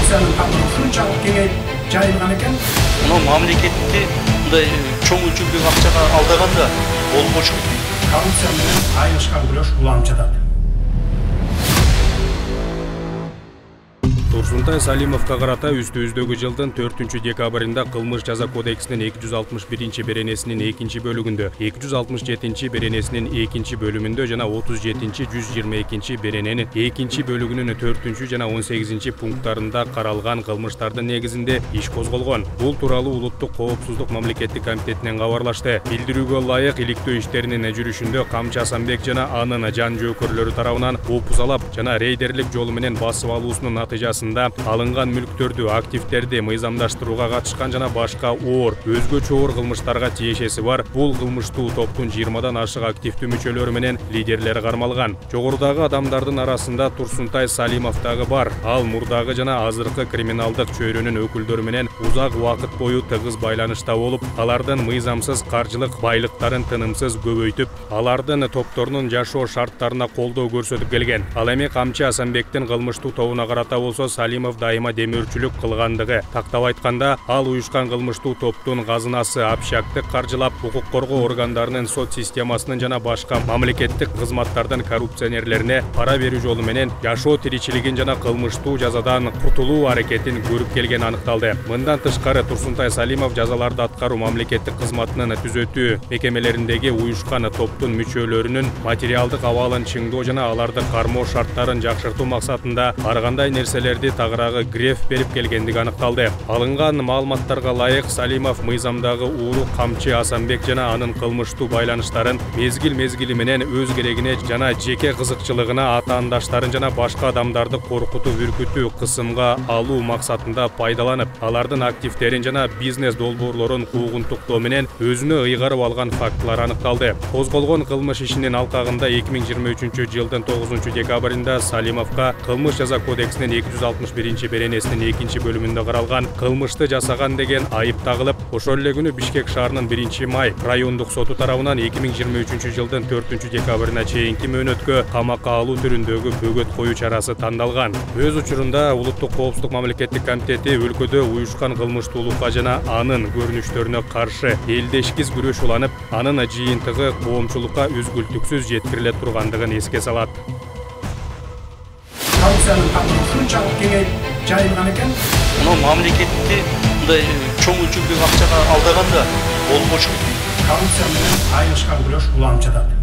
коррупцияның қамыры шунчалық кеңейіп жайылған екен. Мына мамлекетте мындай чоң өлчөмдөгү акчага алдаганда болбошу. Коррупция менен айырышкан күрөш уланып жатат. Турсунтай Салимовго карата үстүбүздөгү жылдын 4-декабрында кылмыш жаза кодексинин 261-беренесинин 2-бөлүгүндө, 267 беренесинин 2-бөлүмүндө жана 37-122 берененин 2-бөлүгүнүн 4 жана 18 пункттарында каралган кылмыштардын негизинде иш козголгон. Бул тууралуу Улуттук коопсуздук мамлекеттик комитетинен кабарлашты. Билдирүүгө ылайык иликтөө иштеринин жүрүшүндө Камчы Асанбек жана анын жан жөөкөрлөрү тарабынан опузалап жана рейдерлик жолу менен басып алуусунун натыйжасында алынган мүлктөрдү, активдерди мыйзамдаштырууга катышкан жана башка оор, өзгөчө оор кылмыштарга тиешеси бар. Бул кылмыштуу топтун 20дан ашык активдүү мүчөлөрү менен лидерлери кармалган. Жогорудагы адамдардын арасында Турсунтай Салимов дагы бар. Ал мурдагы жана азыркы криминалдык чөйрөнүн өкүлдөрү менен узак убакыт бою тыгыз байланышта болуп, алардын мыйзамсыз каржылык байлыктарын тынымсыз көбөйтүп, алардын топторунун жашоо шарттарына колдоо көрсөтүп келген. Ал эми Камчы Асанбектин кылмыштуу тобуна карата болсо Салимов дайыма демөөрчүлүк кылгандыгы. Тактап айтканда, ал уюшкан кылмыштуу топтун казынасы абшактык каржылап, укук коргоо органдарынын сот системасынын жана башка мамлекеттик кызматтардын коррупционерлерине пара берүү жолу менен жашоо тиричилигин жана кылмыштуу жазадан кутулуу аракетин көрүп келгени аныкталды. Мындан тышкары Турсунтай Салимов жазаларды аткаруу мамлекеттик кызматынын түзөтүү мекемелериндеги уюшкан топтун мүчөлөрүнүн материалдык абалын чыңдоо жана аларды кармоо шарттарын жакшыртуу максатында ар кандай нерселерди тагыраагы греф берип келгендиги аныкталды. Алынган маалыматтарга ылайык, Салимов мыйзамдагы ууру Камчы Асанбек жана анын кылмыштуу байланыштарын мезгил-мезгили менен өз керегине жана жеке кызыкчылыгына атаандаштарын жана башка адамдарды коркутуп, үркүтүү, кысымга алуу максатында пайдаланып, алардын активдерин жана бизнес долбоорлорун куугунтуктоо менен өзүнө ыйгарып алган фактылар аныкталды. Козголгон кылмыш ишинин алкагында 2023-жылдын 9-декабрында Салимовго кылмыш жаза кодексинин 261-беренесинин 2-бөлүмүндө каралган кылмышты жасаган деген айып тагылып, ошол эле күнү Бишкек шаарынын 1-май райондук соту тарабынан 2023-жылдын 4-декабрына чейинки мөөнөткө камакка алуу түрүндөгү бөгөт коюу чарасы тандалган. Өз учурунда Улуттук коопсуздук мамлекеттик комитети өлкөдө уюшкан кылмыштуулукка жана анын көрүнүштөрүнө каршы элдешкиз күрөш уланып, анын жыйынтыгы коомчулукка үзгүлтүксүз жеткириле тургандыгын эске салат. Коррупцияның қамыры шунчалық кеңейіп жайылған екен. Мына мамлекетте мындай чоң өлчөмдөгү акчага алдаганда болбошу. Коррупция менен айырышкан күрөш уланып жатат.